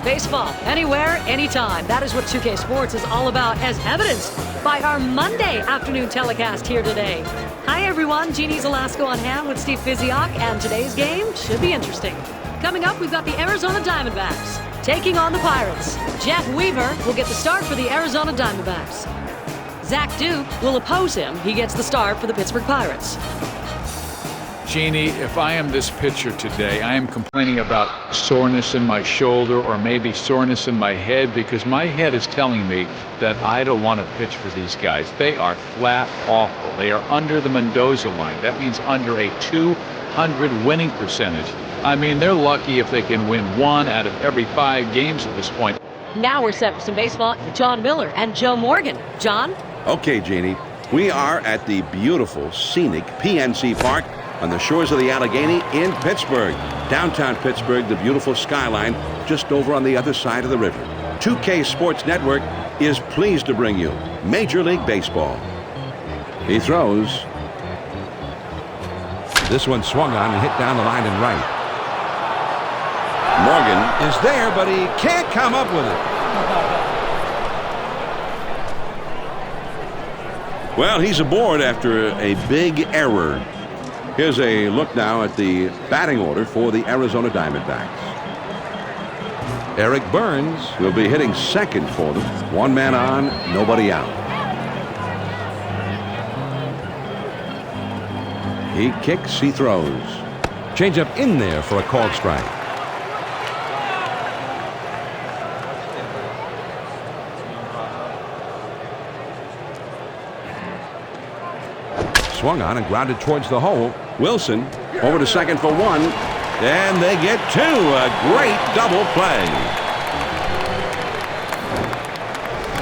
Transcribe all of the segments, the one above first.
Baseball, anywhere, anytime. That is what 2K Sports is all about, as evidenced by our Monday afternoon telecast here today. Hi, everyone. Jeannie Zelasco on hand with Steve Physiok, and today's game should be interesting. Coming up, we've got the Arizona Diamondbacks taking on the Pirates. Jeff Weaver will get the start for the Arizona Diamondbacks. Zach Duke will oppose him. He gets the start for the Pittsburgh Pirates. Jeannie, if I am this pitcher today, I am complaining about soreness in my shoulder or maybe soreness in my head because my head is telling me that I don't want to pitch for these guys. They are flat awful. They are under the Mendoza line. That means under a 200 winning percentage. I mean, they're lucky if they can win 1 out of every 5 games at this point. Now we're set for some baseball with John Miller and Joe Morgan. John? Okay, Jeannie. We are at the beautiful, scenic PNC Park on the shores of the Allegheny in Pittsburgh. Downtown Pittsburgh, the beautiful skyline just over on the other side of the river. 2K Sports Network is pleased to bring you Major League Baseball. He throws. This one swung on and hit down the line and right. Morgan is there, but he can't come up with it. Well, he's aboard after a big error. Here's a look now at the batting order for the Arizona Diamondbacks. Eric Burns will be hitting second for them. 1 man on, nobody out. He kicks, he throws. Changeup in there for a called strike. Swung on and grounded towards the hole. Wilson over to second for 1, and they get 2. A great double play.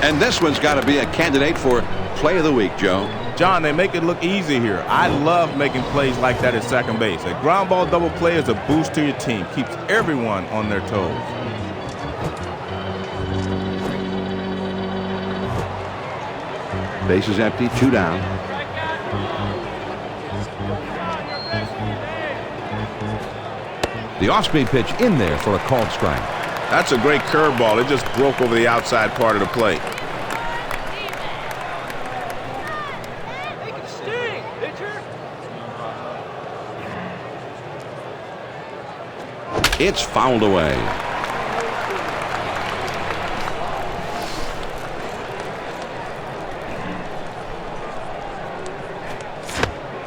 And this one's got to be a candidate for play of the week, Joe. John, they make it look easy here. I love making plays like that at second base. A ground ball double play is a boost to your team. Keeps everyone on their toes. Base is empty, 2 down. The off-speed pitch in there for a called strike. That's a great curveball. It just broke over the outside part of the plate. Make it sting, pitcher. It's fouled away.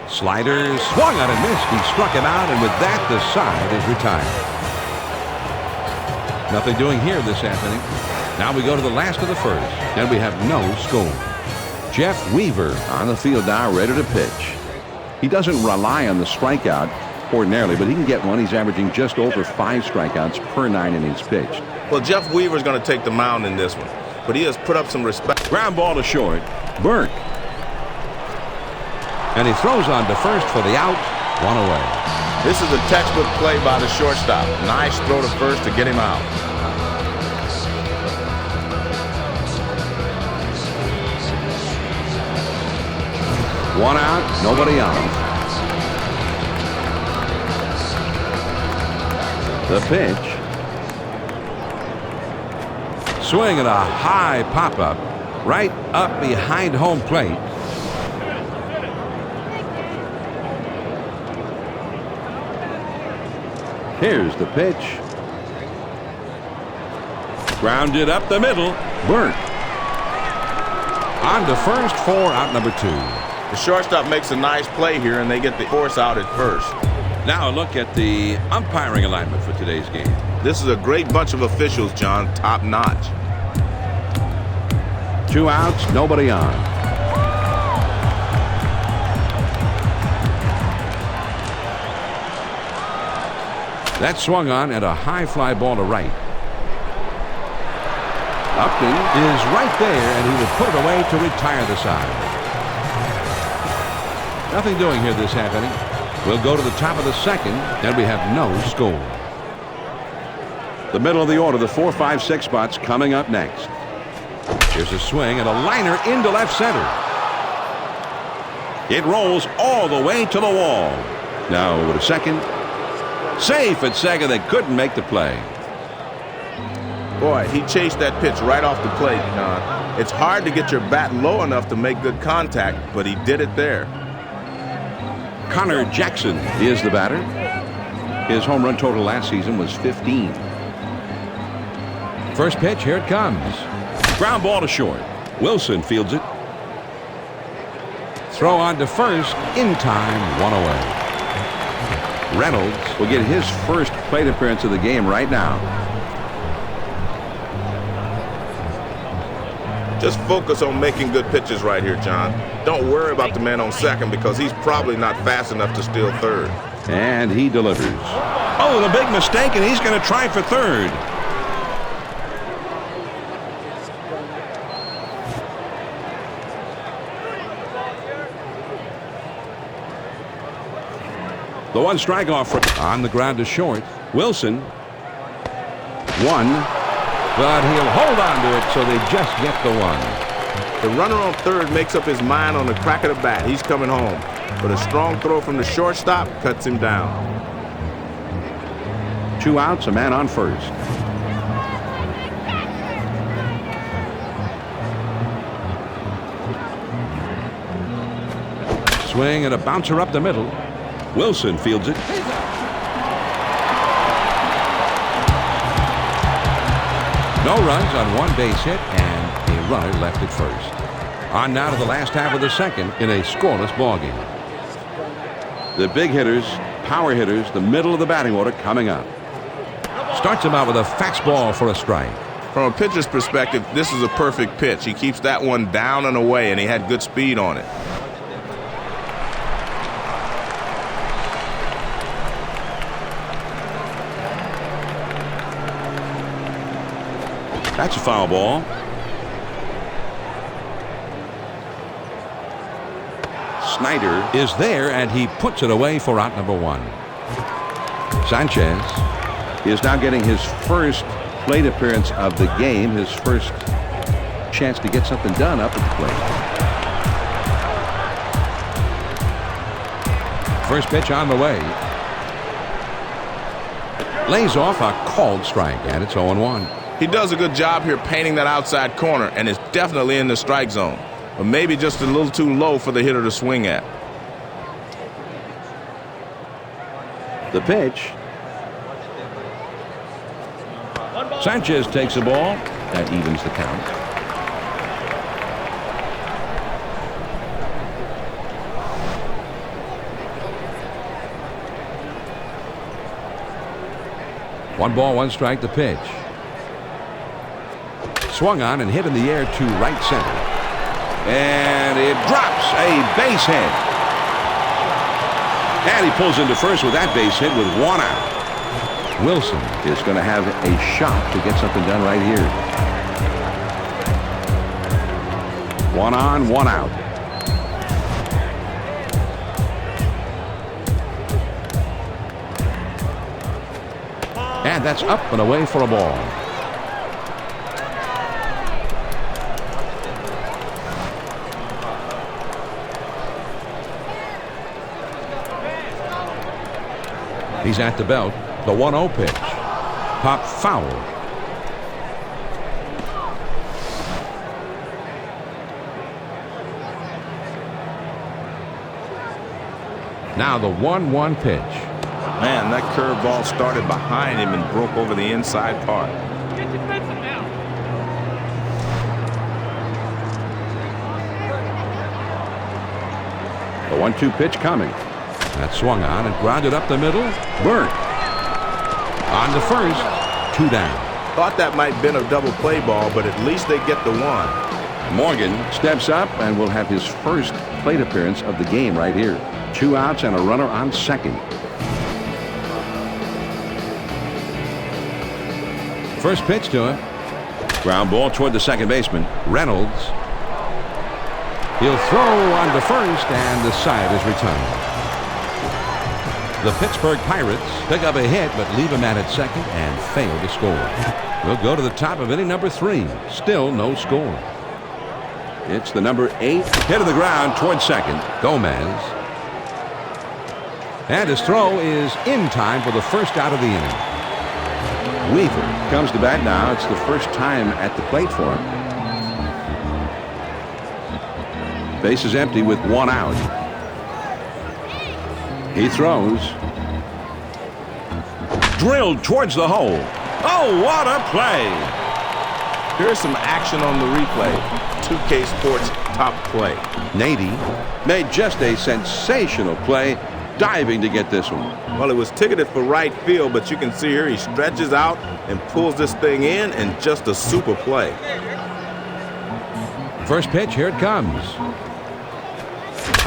Slider swung on and missed. He struck him out, and with that, the side is retired. Nothing doing here this afternoon. Now we go to the last of the first, and we have no score. Jeff Weaver on the field now, ready to pitch. He doesn't rely on the strikeout ordinarily, but he can get one. He's averaging just over 5 strikeouts per 9 innings pitched. Well, Jeff Weaver's going to take the mound in this one, but he has put up some respect. Ground ball to short. Burke. And he throws on to first for the out. 1 away. This is a textbook play by the shortstop. Nice throw to first to get him out. One out, nobody on. The pitch. Swing and a high pop-up right up behind home plate. Here's the pitch. Grounded up the middle. Burke. On to first for out number 2. The shortstop makes a nice play here, and they get the force out at first. Now a look at the umpiring alignment for today's game. This is a great bunch of officials, John. Top notch. 2 outs, nobody on. That swung on and a high fly ball to right. Upton is right there, and he will put it away to retire the side. Nothing doing here this half inning. We'll go to the top of the second, and we have no score. The middle of the order, the 4, 5, 6 spots coming up next. Here's a swing and a liner into left center. It rolls all the way to the wall. Now over to second. Safe at second. They couldn't make the play. Boy, he chased that pitch right off the plate, John. It's hard to get your bat low enough to make good contact, but he did it there. Connor Jackson is the batter. His home run total last season was 15. First pitch, here it comes. Ground ball to short. Wilson fields it. Throw on to first, in time, one away. Reynolds will get his first plate appearance of the game right now. Just focus on making good pitches right here, John. Don't worry about the man on second because he's probably not fast enough to steal third. And he delivers. Oh, the big mistake, and he's going to try for third. The one strike off On the ground to short. Wilson. One. But he'll hold on to it, so they just get the one. The runner on third makes up his mind on the crack of the bat. He's coming home. But a strong throw from the shortstop cuts him down. 2 outs, a man on first. Swing and a bouncer up the middle. Wilson fields it. No runs on one base hit and a runner left at first. On now to the last half of the second in a scoreless ballgame. The big hitters, power hitters, the middle of the batting order coming up. Starts him out with a fastball for a strike. From a pitcher's perspective, this is a perfect pitch. He keeps that one down and away, and he had good speed on it. That's a foul ball. Snyder Is there, and he puts it away for out number one. Sanchez is now getting his first plate appearance of the game, his first chance to get something done up at the plate. First pitch on the way. Lays off a called strike, and it's 0-1. He does a good job here painting that outside corner, and is definitely in the strike zone. But maybe just a little too low for the hitter to swing at. The pitch. Sanchez takes the ball. That evens the count. One ball, one strike, the pitch. Swung on and hit in the air to right center. And it drops a base hit. And he pulls into first with that base hit with 1 out. Wilson Is going to have a shot to get something done right here. 1 on, 1 out. and that's up and away for a ball. He's at the belt. The 1-0 pitch. Pop foul. Now the 1-1 pitch. Man, that curveball started behind him and broke over the inside part. Get defensive now. The 1-2 pitch coming. That swung on and grounded up the middle. Burke. On to first. 2 down. Thought that might have been a double play ball, but at least they get the one. Morgan steps up and will have his first plate appearance of the game right here. 2 outs and a runner on second. First pitch to him. Ground ball toward the second baseman. Reynolds. He'll throw on to first, and the side is returned. The Pittsburgh Pirates pick up a hit, but leave him at second and fail to score. We'll go to the top of inning number 3. Still no score. It's the number 8 hit of the ground toward second. Gomez. And his throw is in time for the first out of the inning. Weaver comes to bat now. It's the first time at the plate for him. Base is empty with one out. He throws. Drilled towards the hole. Oh, what a play! Here's some action on the replay. 2K Sports top play. Nady made just a sensational play, diving to get this one. Well, it was ticketed for right field, but you can see here he stretches out and pulls this thing in, and just a super play. First pitch, here it comes.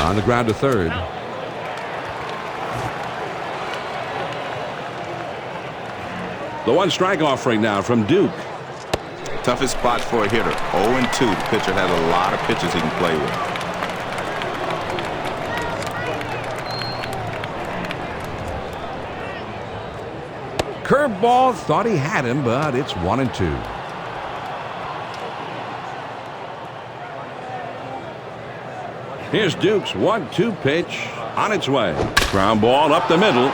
On the ground to third. The one strike offering now from Duke. Toughest spot for a hitter. 0-2. The pitcher has a lot of pitches he can play with. Curveball, thought he had him, but it's 1-2. Here's Duke's 1-2 pitch on its way. Ground ball up the middle.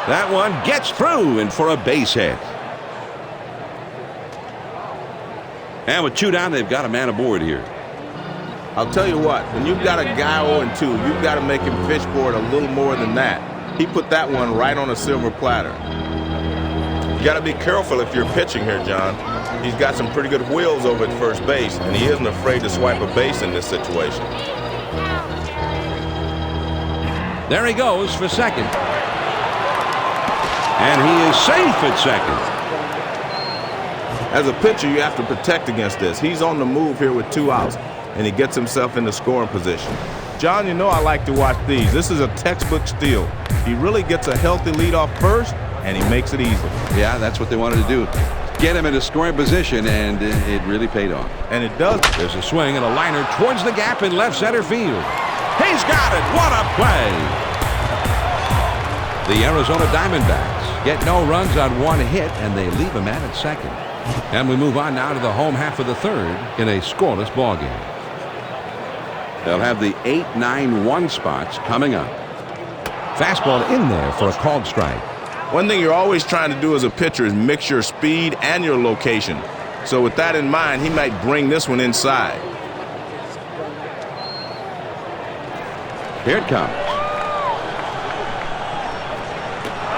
That one gets through and for a base hit. And with two down, they've got a man aboard here. I'll tell you what, when you've got a guy 0-2, you've got to make him fish for it a little more than that. He put that one right on a silver platter. You got to be careful if you're pitching here, John. He's got some pretty good wheels over at first base, and he isn't afraid to swipe a base in this situation. There he goes for second. And he is safe at second. As a pitcher, you have to protect against this. He's on the move here with 2 outs, and he gets himself into scoring position. John, you know I like to watch these. This is a textbook steal. He really gets a healthy lead off first, and he makes it easy. Yeah, that's what they wanted to do. Get him into scoring position, and it really paid off. And it does. There's a swing and a liner towards the gap in left center field. He's got it. What a play. The Arizona Diamondbacks get no runs on one hit, and they leave a man at second. And we move on now to the home half of the third in a scoreless ball game. They'll have the 8-9-1 spots coming up. Fastball in there for a called strike. One thing you're always trying to do as a pitcher is mix your speed and your location. So with that in mind, he might bring this one inside. Here it comes.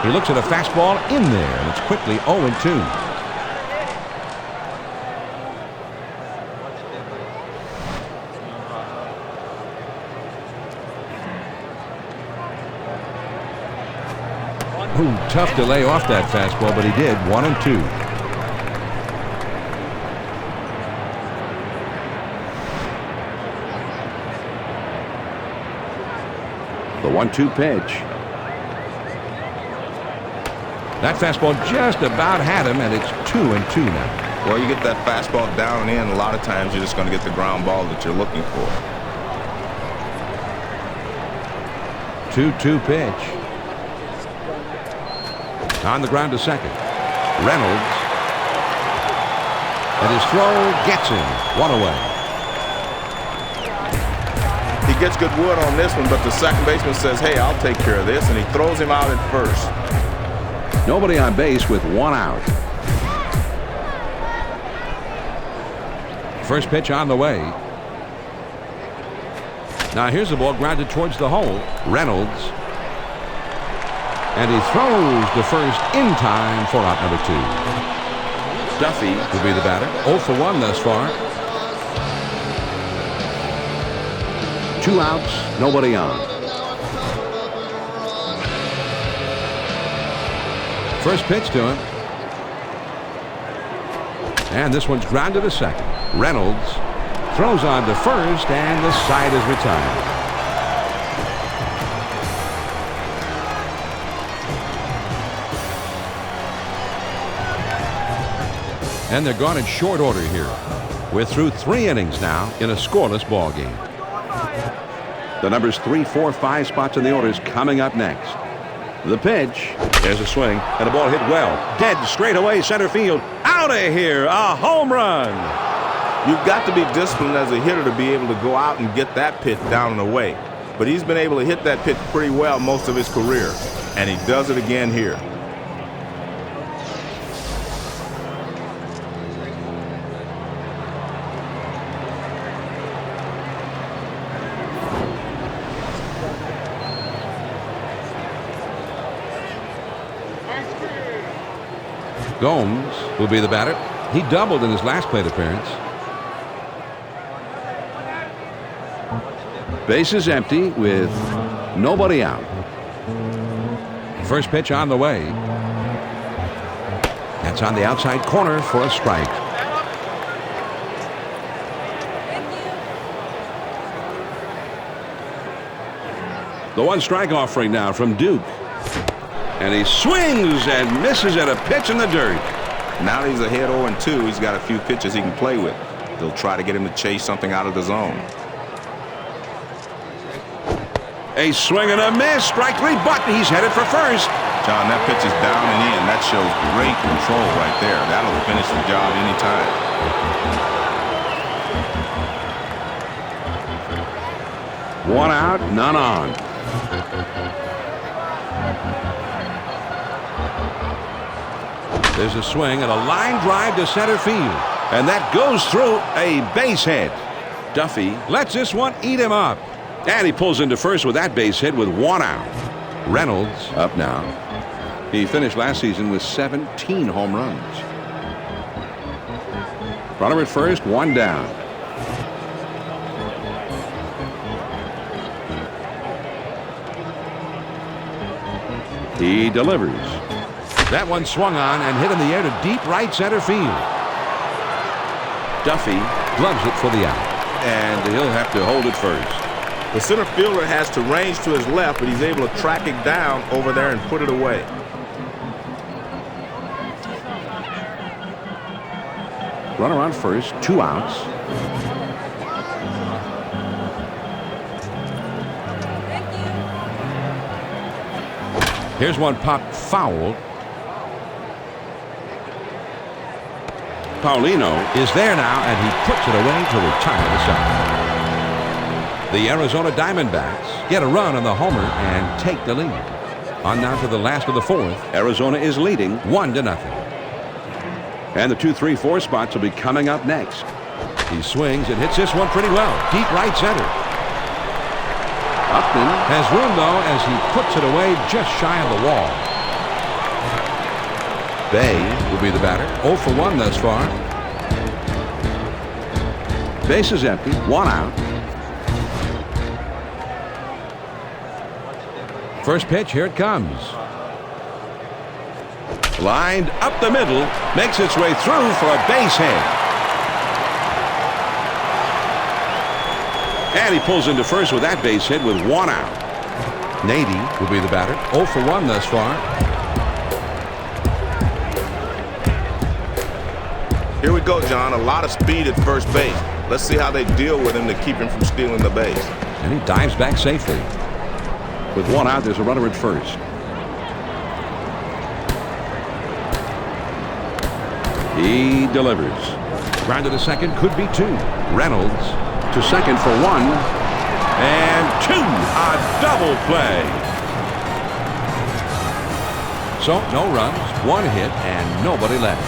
He looks at a fastball in there, and it's quickly 0-2. Ooh, tough to lay off that fastball, but he did. 1-2. The 1-2 pitch. That fastball just about had him, and it's 2-2 now. Well, you get that fastball down and in, a lot of times you're just going to get the ground ball that you're looking for. 2-2 pitch. On the ground to second. Reynolds. And his throw gets him. One away. He gets good wood on this one, but the second baseman says, hey, I'll take care of this, and he throws him out at first. Nobody on base with one out. First pitch on the way. Now here's the ball grounded towards the hole. Reynolds. And he throws to first in time for out number 2. Duffy will be the batter. 0 for 1 thus far. 2 outs, nobody on. First pitch to him. And this one's grounded to second. Reynolds throws on to first, and the side is retired. And they're gone in short order here. We're through 3 innings now in a scoreless ball game. The numbers 3, 4, 5 spots in the order is coming up next. The pitch. There's a swing, and the ball hit well. Dead straight away center field. Out of here. A home run. You've got to be disciplined as a hitter to be able to go out and get that pitch down and away. But he's been able to hit that pitch pretty well most of his career. And he does it again here. Gomes will be the batter. He doubled in his last plate appearance. Bases empty with nobody out. First pitch on the way. That's on the outside corner for a strike. The one strike offering now from Duke. And he swings and misses at a pitch in the dirt. Now he's ahead 0-2. He's got a few pitches he can play with. They'll try to get him to chase something out of the zone. A swing and a miss. Strike three, but he's headed for first. John, that pitch is down and in. That shows great control right there. That'll finish the job anytime. One out, none on. There's a swing and a line drive to center field. And that goes through a base hit. Duffy Lets this one eat him up. And he pulls into first with that base hit with one out. Reynolds Up now. He finished last season with 17 home runs. Runner at first, one down. He delivers. That one swung on and hit in the air to deep right center field. Duffy, Gloves it for the out. and he'll have to hold it first. The center fielder has to range to his left, but he's able to track it down over there and put it away. Runner on first, 2 outs. Here's one popped foul. Paulino Is there now, and he puts it away to retire the side. The Arizona Diamondbacks get a run on the homer and take the lead. On now to the last of the fourth. Arizona is leading, 1-0. and the 2, 3, 4 spots will be coming up next. He swings and hits this one pretty well. Deep right center. Upton Has room, though, as he puts it away just shy of the wall. Bay will be the batter. 0 for 1 thus far. Base is empty, 1 out. First pitch, here it comes. Lined up the middle, makes its way through for a base hit. And he pulls into first with that base hit with 1 out. Nady will be the batter. 0 for 1 thus far. Here we go, John. A lot of speed at first base. Let's see how they deal with him to keep him from stealing the base. And he dives back safely. With 1 out, there's a runner at first. He delivers. Ground to the second, could be 2. Reynolds To second for 1. And 2. A double play. So no runs, 1 hit, and nobody left.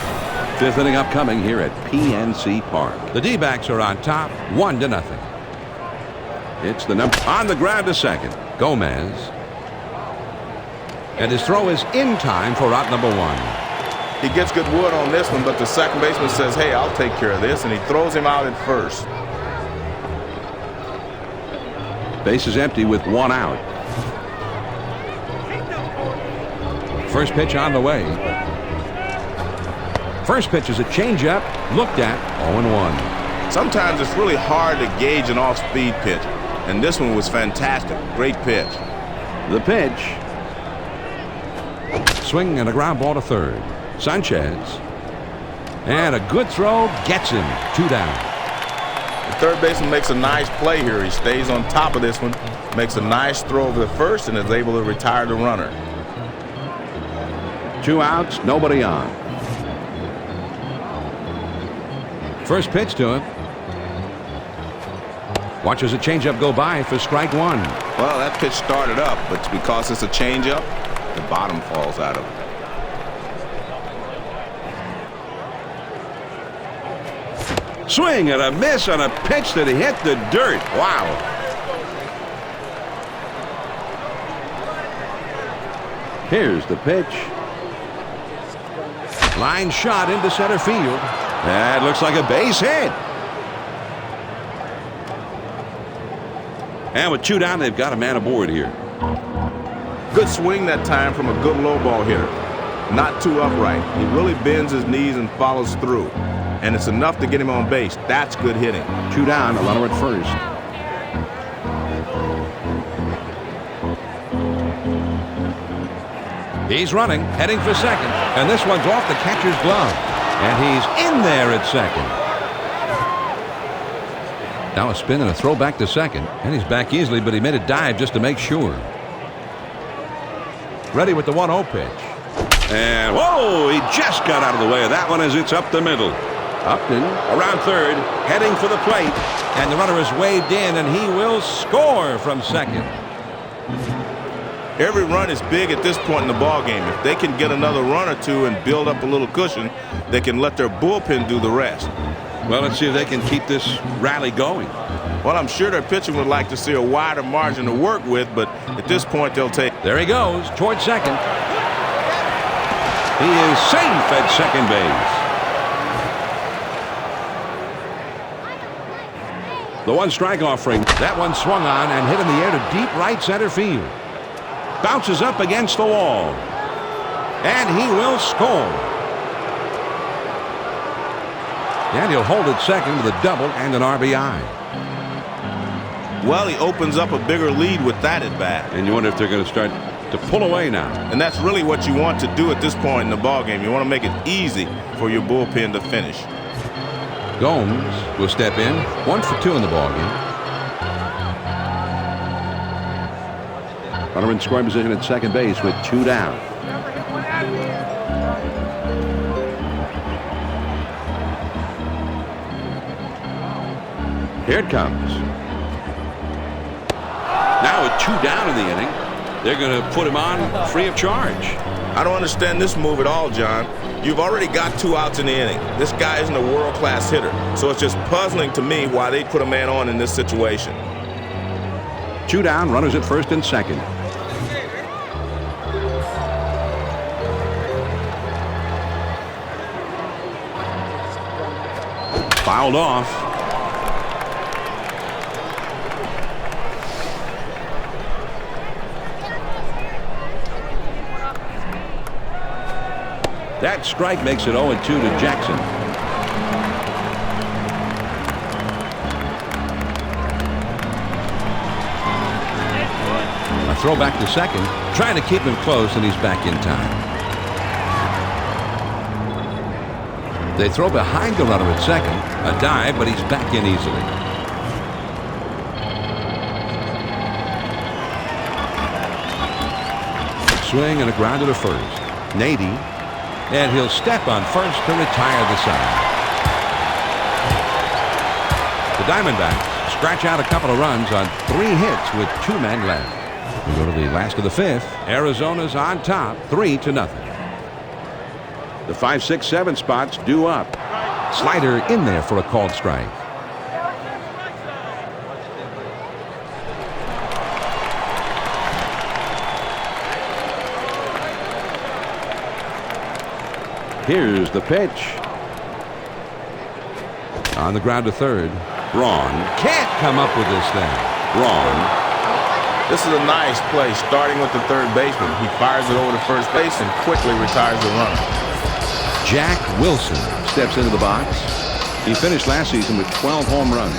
5th inning upcoming here at PNC Park. The D-backs are on top, 1-0. It's the number on the ground to second. Gomez. And his throw is in time for out number 1. He gets good wood on this one, but the second baseman says, hey, I'll take care of this, and he throws him out at first. Base is empty with 1 out. First pitch on the way. First pitch is a changeup, looked at, 0-1. Sometimes it's really hard to gauge an off-speed pitch, and this one was fantastic. Great pitch. The pitch. Swing and a ground ball to third. Sanchez. And a good throw gets him. 2 down. The third baseman makes a nice play here. He stays on top of this one, makes a nice throw over the first, and is able to retire the runner. 2 outs, nobody on. First pitch to him. Watches a changeup go by for strike 1. Well, that pitch started up, but because it's a changeup, the bottom falls out of it. Swing and a miss on a pitch that hit the dirt. Wow. Here's the pitch. Line shot into center field. That looks like a base hit. And with 2 down, they've got a man aboard here. Good swing that time from a good low ball hitter. Not too upright. He really bends his knees and follows through. And it's enough to get him on base. That's good hitting. 2 down, a runner at first. He's running, heading for second. And this one's off the catcher's glove. And he's in there at second. Now a spin and a throw back to second. And he's back easily, but he made a dive just to make sure. Ready with the 1-0 pitch. And, whoa, he just got out of the way of that one as it's up the middle. Upton around third, heading for the plate. And the runner is waved in, and he will score from second. Every run is big at this point in the ball game. If they can get another run or two and build up a little cushion, they can let their bullpen do the rest. Well, let's see if they can keep this rally going. Well, I'm sure their pitching would like to see a wider margin to work with, but at this point they'll take. There he goes towards second. He is safe at second base. The 1-strike offering. That one swung on and hit in the air to deep right center field. Bounces up against the wall. And he will score. And he'll hold it second with a double and an RBI. Well, he opens up a bigger lead with that at bat. And you wonder if they're going to start to pull away now. And that's really what you want to do at this point in the ball game. You want to make it easy for your bullpen to finish. Gomes will step in. 1 for 2 in the ball game. Runner in scoring position at second base with 2 down. Here it comes. Now with 2 down in the inning, they're going to put him on free of charge. I don't understand this move at all, John. You've already got 2 outs in the inning. This guy isn't a world-class hitter, so it's just puzzling to me why they put a man on in this situation. 2 down, runners at first and second. Fouled off. That strike makes it 0-2 to Jackson. A throw back to second, trying to keep him close, and he's back in time. They throw behind the runner at second. A dive, but he's back in easily. Swing and a ground to the first. Nady. And he'll step on first to retire the side. The Diamondbacks scratch out a couple of runs on 3 hits with 2 men left. We go to the last of the 5th. Arizona's on top, 3-0. The 5, 6, 7 spots due up. Slider in there for a called strike. Here's the pitch. On the ground to third. Braun Can't come up with this thing. Braun. This is a nice play, starting with the third baseman. He fires it over to first base and quickly retires the runner. Jack Wilson Steps into the box. He finished last season with 12 home runs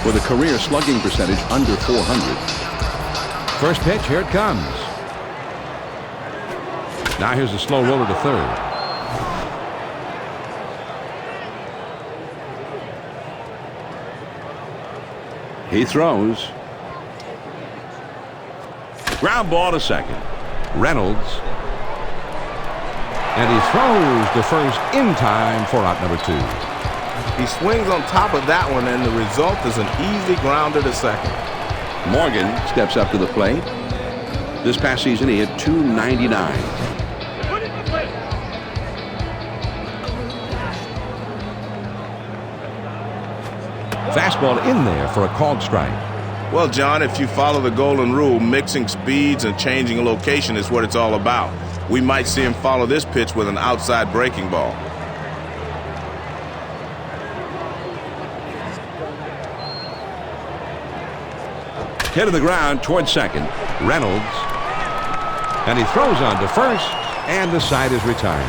with a career slugging percentage under .400. First pitch, here it comes. Now here's a slow roller to third. He throws. Ground ball to second. Reynolds. And he throws to first in time for out number 2. He swings on top of that one, and the result is an easy grounder to second. Morgan steps up to the plate. This past season he hit .299. Fastball in there for a called strike. Well, John, if you follow the golden rule, mixing speeds and changing a location is what it's all about. We might see him follow this pitch with an outside breaking ball. Hit to the ground towards second. Reynolds. And he throws on to first, and the side is retired.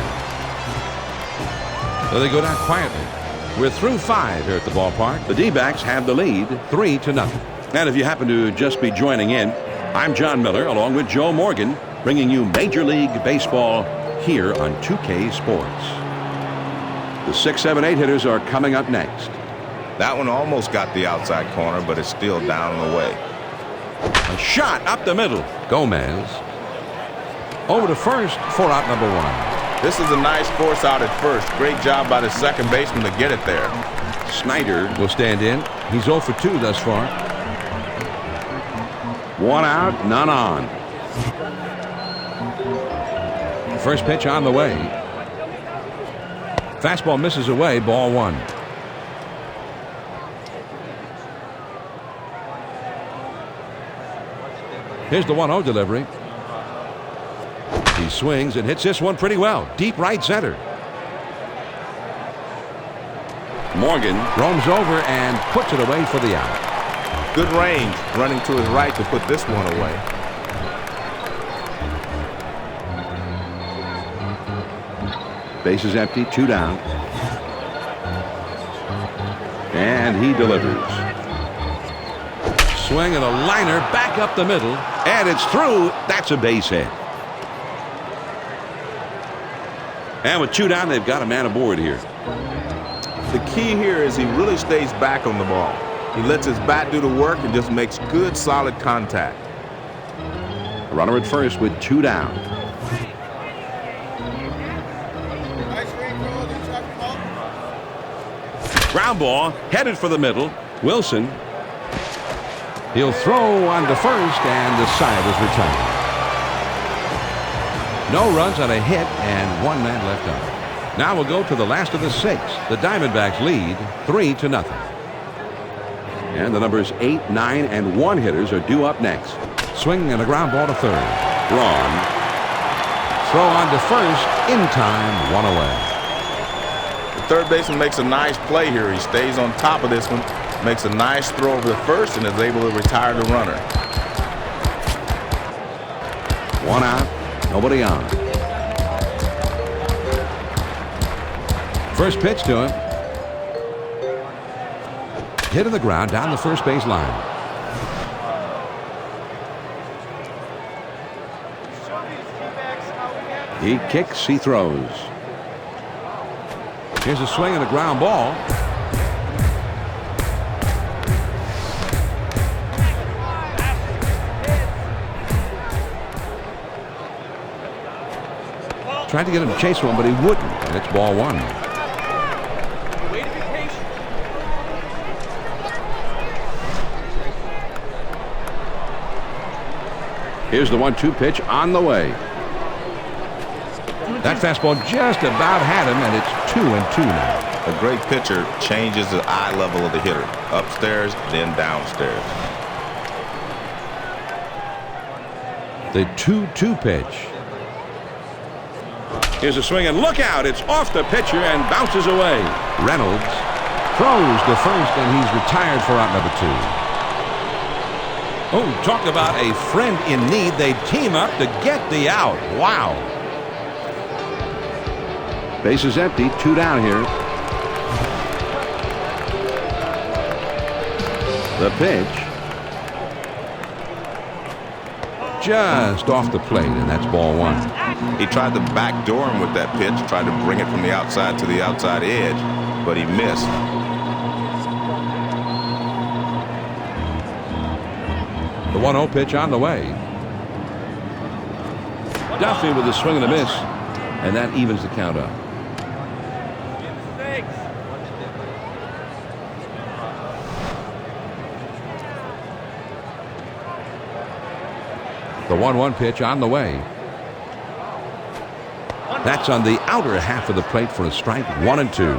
So they go down quietly. We're through 5 here at the ballpark. The D-backs have the lead. 3-0. And if you happen to just be joining in, I'm John Miller along with Joe Morgan, bringing you Major League Baseball here on 2K Sports. The 6, 7, 8 hitters are coming up next. That one almost got the outside corner, but it's still down and away. A shot up the middle. Gomez. Over to first for out number 1. This is a nice force out at first. Great job by the second baseman to get it there. Snyder Will stand in. He's 0 for 2 thus far. 1 out, none on. First pitch on the way. Fastball misses away, ball 1. Here's the 1-0 delivery. He swings and hits this one pretty well. Deep right center. Morgan Roams over and puts it away for the out. Good range, running to his right to put this one away. Base is empty, 2 down. And he delivers. Swing and a liner back up the middle. And it's through. That's a base hit. And with 2 down, they've got a man aboard here. The key here is he really stays back on the ball. He lets his bat do the work and just makes good, solid contact. A runner at first with 2 down. Ground ball headed for the middle. Wilson. He'll throw on to first, and the side is retired. No runs on a hit, and 1 man left on. Now we'll go to the last of the 6. The Diamondbacks lead 3-0. And the numbers 8, 9, and 1 hitters are due up next. Swing and a ground ball to third. Braun. Throw on to first. In time, 1 away. The third baseman makes a nice play here. He stays on top of this one, makes a nice throw over the first, and is able to retire the runner. 1 out, nobody on. First pitch to him. Hit to the ground down the first base line. He kicks, he throws. Here's a swing and a ground ball. Tried to get him to chase one, but he wouldn't. And it's ball 1. Way to be patient. Here's the 1-2 pitch on the way. That fastball just about had him, and it's 2-2 now. A great pitcher changes the eye level of the hitter. Upstairs, then downstairs. The 2-2 pitch. Here's a swing, and look out. It's off the pitcher and bounces away. Reynolds throws to first, and he's retired for out number 2. Oh, talk about a friend in need. They team up to get the out. Wow. Base is empty, 2 down here. The pitch. Just off the plate, and that's ball 1. He tried to backdoor him with that pitch, tried to bring it from the outside to the outside edge, but he missed. The 1-0 pitch on the way. Duffy with a swing and a miss, and that evens the count up. The 1-1 pitch on the way. That's on the outer half of the plate for a strike. 1-2.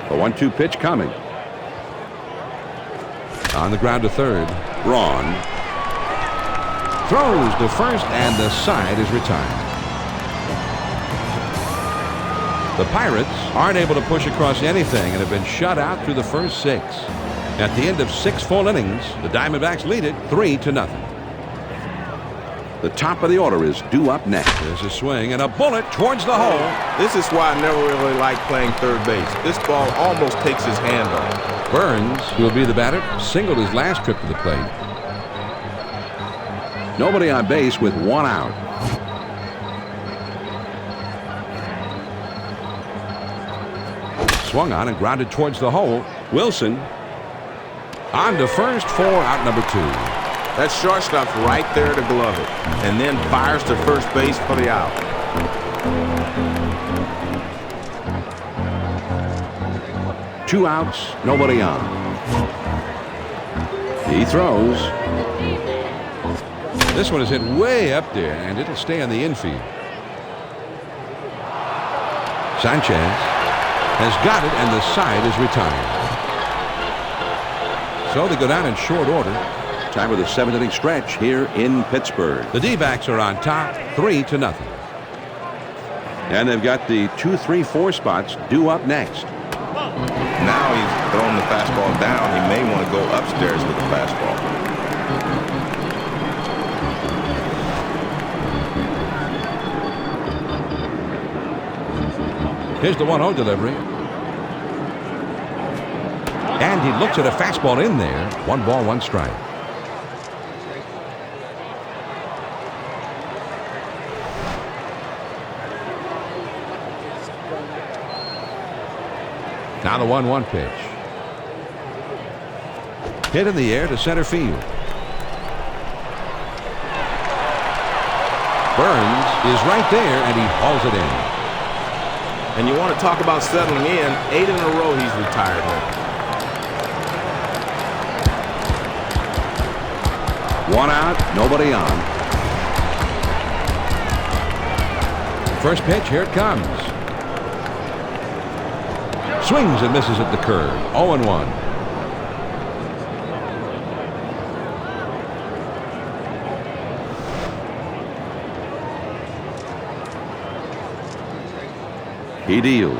The 1-2 pitch coming. On the ground to third. Braun. Throws to first, and the side is retired. The Pirates aren't able to push across anything and have been shut out through the first 6. At the end of 6 full innings, the Diamondbacks lead it 3-0. The top of the order is due up next. There's a swing and a bullet towards the hole. This is why I never really liked playing third base. This ball almost takes his hand off. Burns, who will be the batter, singled his last trip to the plate. Nobody on base with 1 out. Swung on and grounded towards the hole. Wilson. On to first for out number 2. That shortstop's right there to glove it, and then fires to first base for the out. Two outs, nobody on. He throws. This one is hit way up there, and it'll stay on the infield. Sanchez has got it, and the side is retired. So they go down in short order. Time of the 7th-inning stretch here in Pittsburgh. The D-backs are on top, 3-0. And they've got the 2, 3, 4 spots due up next. Now he's throwing the fastball down. He may want to go upstairs with the fastball. Here's the 1-0 delivery. And he looks at a fastball in there. 1 ball, 1 strike. Now the 1-1 pitch. Hit in the air to center field. Burns is right there, and he hauls it in. And you want to talk about settling in. 8 in a row he's retired with. 1 out, nobody on. First pitch, here it comes. Swings and misses at the curve. 0-1. He deals.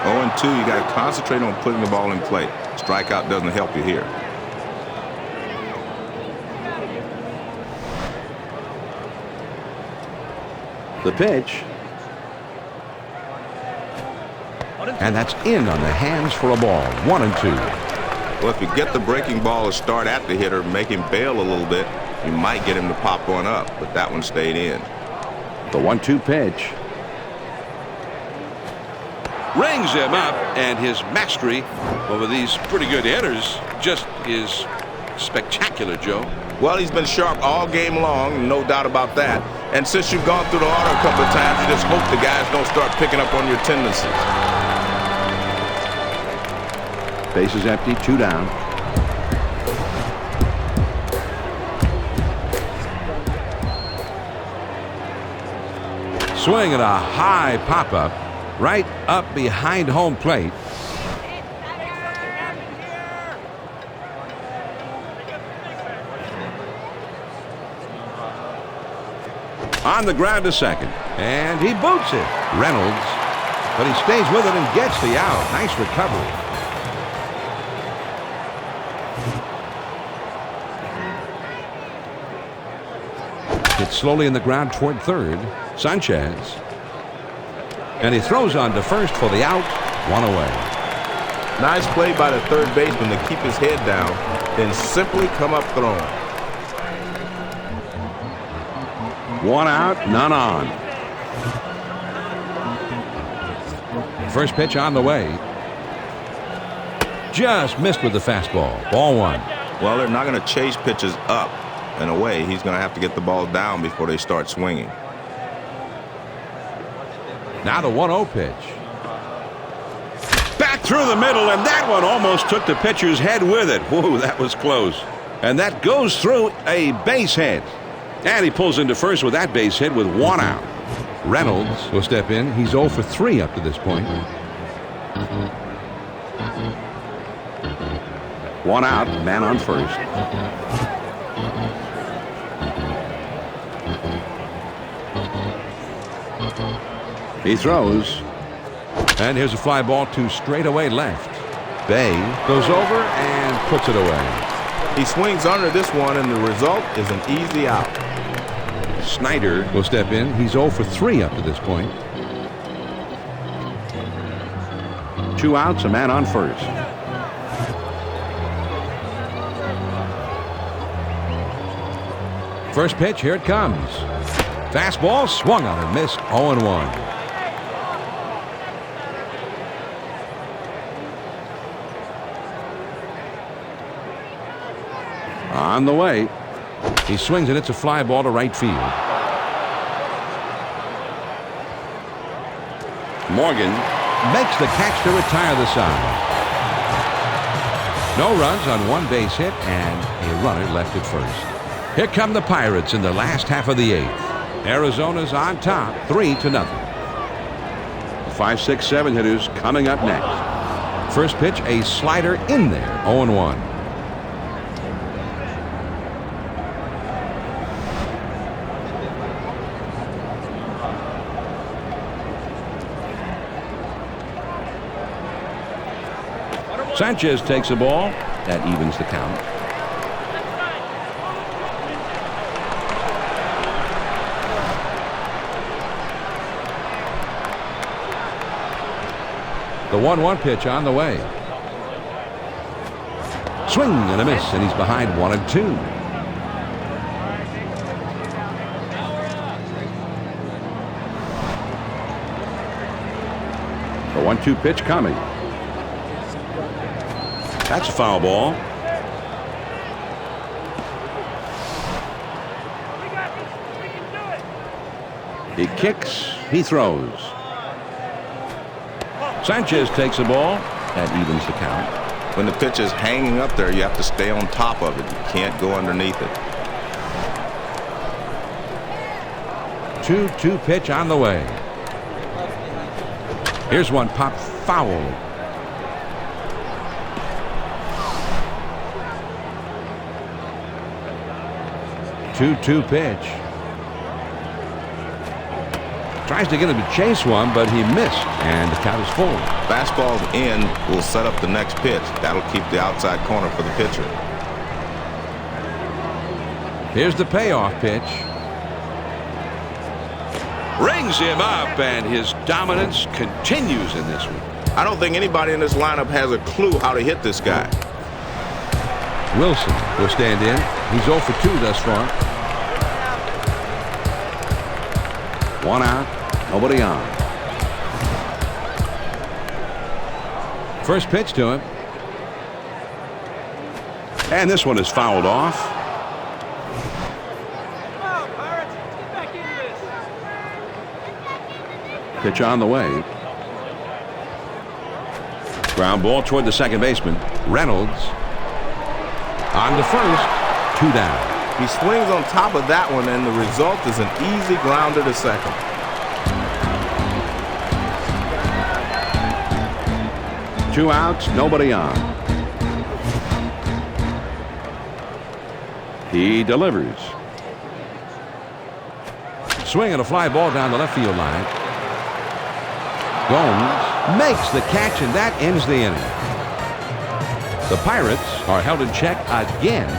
0-2, you got to concentrate on putting the ball in play. Strikeout doesn't help you here. The pitch. And that's in on the hands for a ball. 1-2. Well, if you get the breaking ball to start at the hitter, make him bail a little bit, you might get him to pop one up, but that one stayed in. The 1-2 pitch. Rings him up, and his mastery over these pretty good hitters just is spectacular, Joe. Well, he's been sharp all game long, no doubt about that. And since you've gone through the order a couple of times, you just hope the guys don't start picking up on your tendencies. Bases empty, 2 down. Swing at a high pop-up right up behind home plate. On the ground to second, and he boots it. Reynolds, but he stays with it and gets the out. Nice recovery. Hits slowly in the ground toward third. Sanchez, and he throws on to first for the out. 1 away. Nice play by the third baseman to keep his head down, then simply come up throwing. 1 out, none on. First pitch on the way. Just missed with the fastball. Ball 1. Well, they're not going to chase pitches up and away. He's going to have to get the ball down before they start swinging. Now the 1-0 pitch. Back through the middle, and that one almost took the pitcher's head with it. Whoa, that was close. And that goes through a base hit. And he pulls into first with that base hit with 1 out. Reynolds will step in. He's 0 for 3 up to this point. One out, man on first. He throws. And here's a fly ball to straightaway left. Bay goes over and puts it away. He swings under this one, and the result is an easy out. Snyder will step in. He's 0 for 3 up to this point. 2 outs, a man on first. First pitch, here it comes. Fastball swung on and missed. 0-1. On the way. He swings and it's a fly ball to right field. Morgan Makes the catch to retire the side. No runs on one base hit and a runner left at first. Here come the Pirates in the last half of the 8th. Arizona's on top 3-0. 5, 6, 7 hitters coming up next. First pitch, a slider in there. 0-1. Sanchez takes the ball. That evens the count. The 1-1 pitch on the way. Swing and a miss, and he's behind 1-2. The 1-2 pitch coming. That's a foul ball. He kicks, he throws. Sanchez takes the ball. That evens the count. When the pitch is hanging up there, you have to stay on top of it. You can't go underneath it. 2-2 pitch on the way. Here's one pop foul. 2-2 pitch. Tries to get him to chase one, but he missed, and the count is full. Fastball's in will set up the next pitch. That'll keep the outside corner for the pitcher. Here's the payoff pitch. Rings him up, and his dominance continues in this one. I don't think anybody in this lineup has a clue how to hit this guy. Wilson will stand in. He's 0 for 2 thus far. 1 out, nobody on. First pitch to him. And this one is fouled off. Pitch on the way. Ground ball toward the second baseman. Reynolds on to first. 2 down. He swings on top of that one, and the result is an easy grounder to second. Two outs, nobody on. He delivers. Swing and a fly ball down the left field line. Gomes makes the catch, and that ends the inning. The Pirates are held in check again,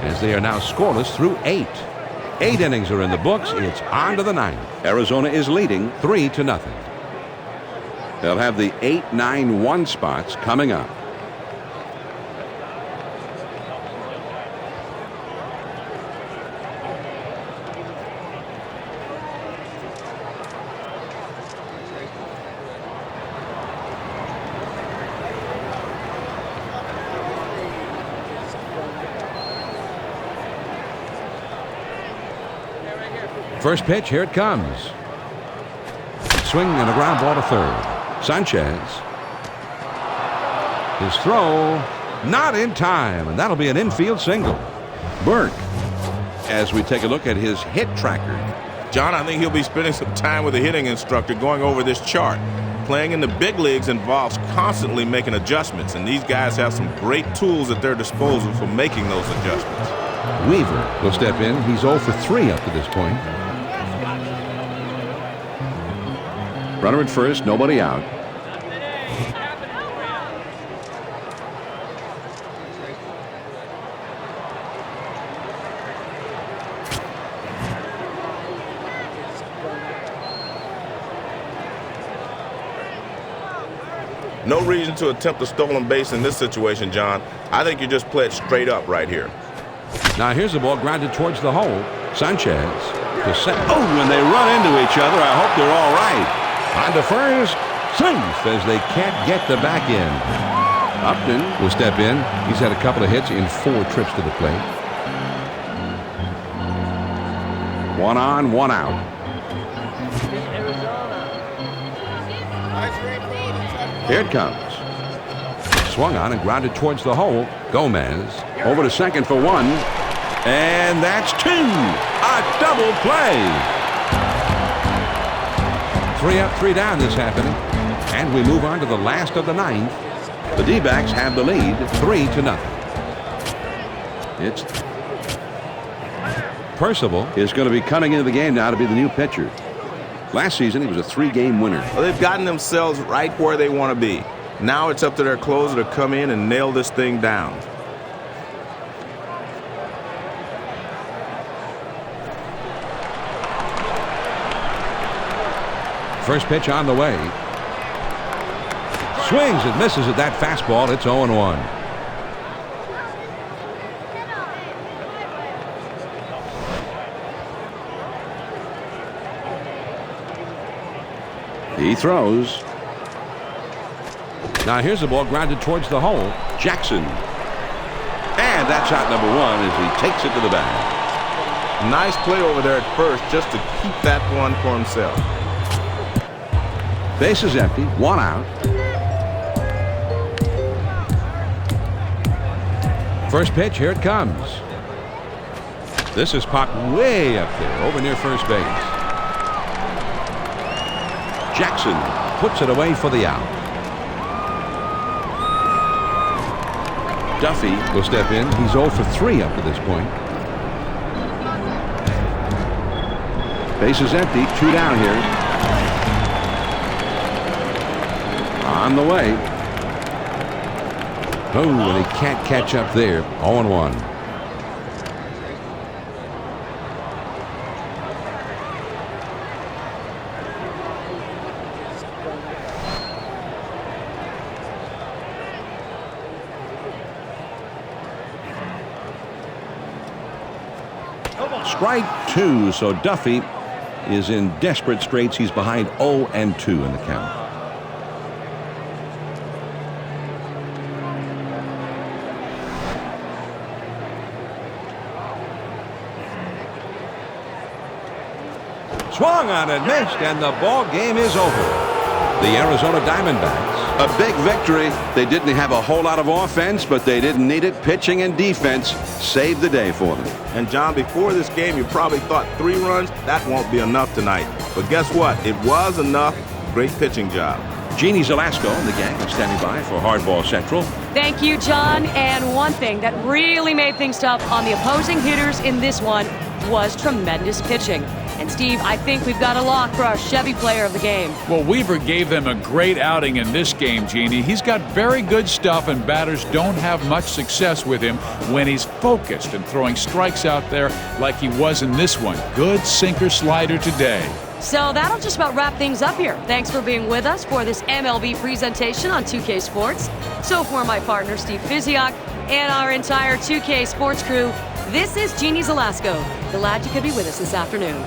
as they are now scoreless through 8. 8 innings are in the books. It's on to the 9th. Arizona is leading 3-0. They'll have the 8, 9, 1 spots coming up. First pitch, here it comes. Swing and a ground ball to third. Sanchez. His throw not in time, and that'll be an infield single. Burke, as we take a look at his hit tracker. John, I think he'll be spending some time with the hitting instructor going over this chart. Playing in the big leagues involves constantly making adjustments, and these guys have some great tools at their disposal for making those adjustments. Weaver will step in. He's 0 for 3 up to this point. Runner at first, nobody out. No reason to attempt a stolen base in this situation, John. I think you just play it straight up right here. Now here's the ball grounded towards the hole. Sanchez to second. Oh, when they run into each other, I hope they're all right. On to first. Safe as they can't get the back end. Upton will step in. He's had a couple of hits in 4 trips to the plate. 1 on, 1 out. Here it comes. Swung on and grounded towards the hole. Gomez over to second for 1. And that's 2. A double play. 3 up, 3 down this happening. And we move on to the last of the 9th. The D-backs have the lead 3-0. It's Percival is going to be coming into the game now to be the new pitcher. Last season, he was a 3-game winner. Well, they've gotten themselves right where they want to be. Now it's up to their closer to come in and nail this thing down. First pitch on the way. Swings and misses at that fastball. It's 0-1. He throws. Now here's the ball grounded towards the hole. Jackson. And that's out number 1 as he takes it to the bag. Nice play over there at first just to keep that one for himself. Base is empty. 1 out. First pitch, here it comes. This is popped way up there, over near first base. Jackson puts it away for the out. Duffy will step in. He's 0 for 3 up to this point. Base is empty. 2 down here. On the way. Oh, and he can't catch up there. 0-1. Strike 2, so Duffy is in desperate straits. He's behind 0-2 in the count. Swung on and missed, and the ball game is over. The Arizona Diamondbacks. A big victory. They didn't have a whole lot of offense, but they didn't need it. Pitching and defense saved the day for them. And John, before this game, you probably thought 3 runs, that won't be enough tonight. But guess what? It was enough. Great pitching job. Jeannie Zelasco and the gang are standing by for Hardball Central. Thank you, John. And one thing that really made things tough on the opposing hitters in this one was tremendous pitching. And Steve, I think we've got a lock for our Chevy player of the game. Well, Weaver gave them a great outing in this game, Jeannie. He's got very good stuff, and batters don't have much success with him when he's focused and throwing strikes out there like he was in this one. Good sinker slider today. So that'll just about wrap things up here. Thanks for being with us for this MLB presentation on 2K Sports. So for my partner, Steve Fiziak, and our entire 2K Sports crew, this is Jeannie Zelasco. Glad you could be with us this afternoon.